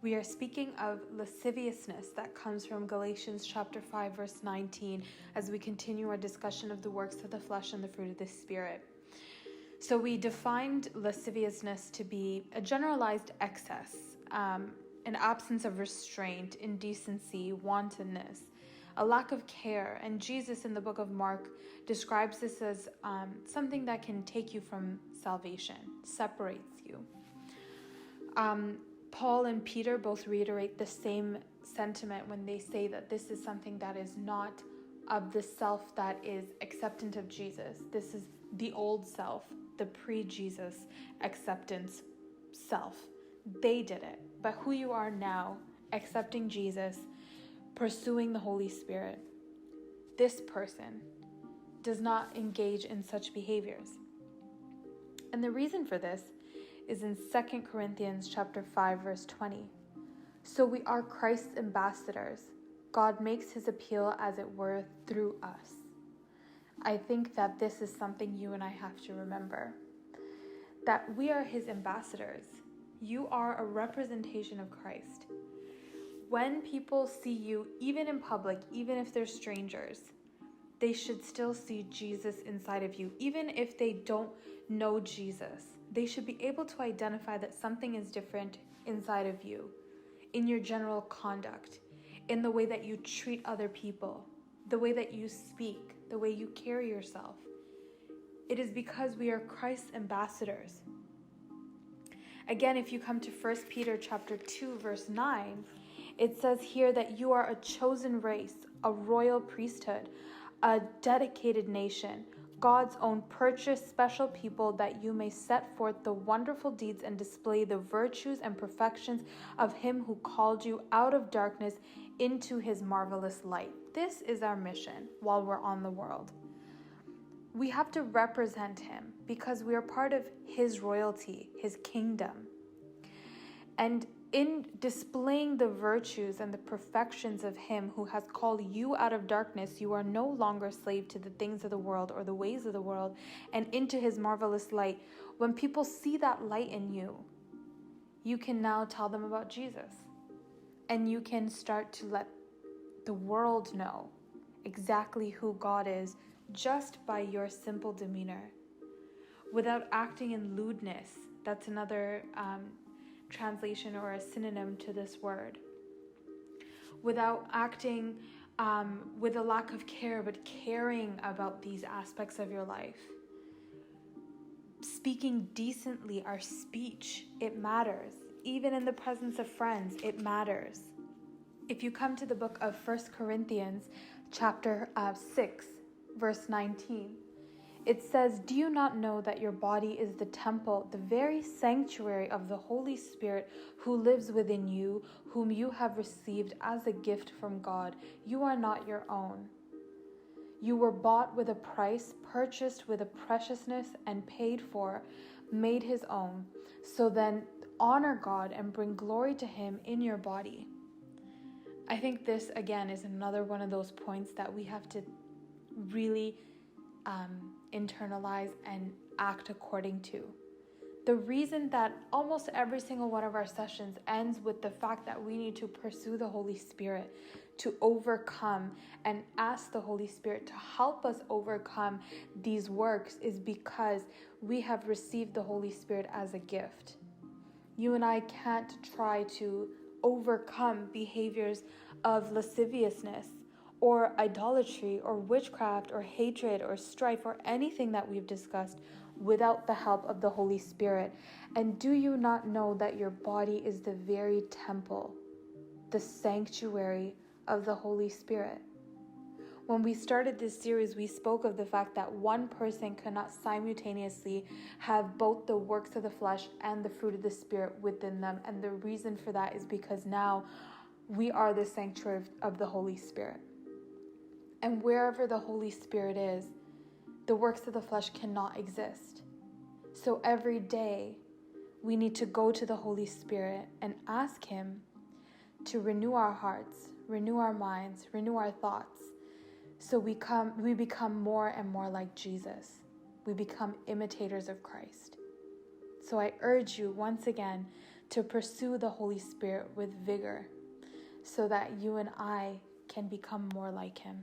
We are speaking of lasciviousness that comes from Galatians chapter 5, verse 19, as we continue our discussion of the works of the flesh and the fruit of the Spirit. So we defined lasciviousness to be a generalized excess, an absence of restraint, indecency, wantonness, a lack of care. And Jesus in the book of Mark describes this as something that can take you from salvation, separates you. Paul and Peter both reiterate the same sentiment when they say that this is something that is not of the self that is acceptant of Jesus. This is the old self, the pre-Jesus acceptance self. They did it. But who you are now, accepting Jesus, pursuing the Holy Spirit, this person does not engage in such behaviors. And the reason for this is in 2 Corinthians chapter 5, verse 20. So we are Christ's ambassadors. God makes his appeal, as it were, through us. I think that this is something you and I have to remember, that we are his ambassadors. You are a representation of Christ. When people see you, even in public, even if they're strangers, they should still see Jesus inside of you. Even if they don't know Jesus, they should be able to identify that something is different inside of you, in your general conduct, in the way that you treat other people, the way that you speak, the way you carry yourself. It is because we are Christ's ambassadors. Again, if you come to 1 Peter chapter 2, verse 9, it says here that you are a chosen race, a royal priesthood, a dedicated nation, God's own purchased special people, that you may set forth the wonderful deeds and display the virtues and perfections of him who called you out of darkness into his marvelous light. This is our mission while we're on the world. We have to represent him because we are part of his royalty, his kingdom. And in displaying the virtues and the perfections of him who has called you out of darkness, you are no longer slave to the things of the world or the ways of the world, and into his marvelous light. When people see that light in you, you can now tell them about Jesus. And you can start to let the world know exactly who God is just by your simple demeanor. Without acting in lewdness. That's another translation or a synonym to this word. Without acting with a lack of care, but caring about these aspects of your life. Speaking decently, our speech, it matters. Even in the presence of friends, it matters. If you come to the book of 1 Corinthians chapter 6, verse 19, it says, do you not know that your body is the temple, the very sanctuary of the Holy Spirit who lives within you, whom you have received as a gift from God? You are not your own. You were bought with a price, purchased with a preciousness, and paid for, made his own. So then honor God and bring glory to him in your body. I think this, again, is another one of those points that we have to really internalize and act according to. The reason that almost every single one of our sessions ends with the fact that we need to pursue the Holy Spirit to overcome and ask the Holy Spirit to help us overcome these works is because we have received the Holy Spirit as a gift. You and I can't try to overcome behaviors of lasciviousness or idolatry or witchcraft or hatred or strife or anything that we've discussed without the help of the Holy Spirit. And do you not know that your body is the very temple, the sanctuary of the Holy Spirit? When we started this series, we spoke of the fact that one person cannot simultaneously have both the works of the flesh and the fruit of the Spirit within them. And the reason for that is because now we are the sanctuary of the Holy Spirit. And wherever the Holy Spirit is, the works of the flesh cannot exist. So every day, we need to go to the Holy Spirit and ask him to renew our hearts, renew our minds, renew our thoughts. So we become more and more like Jesus. We become imitators of Christ. So I urge you once again to pursue the Holy Spirit with vigor so that you and I can become more like him.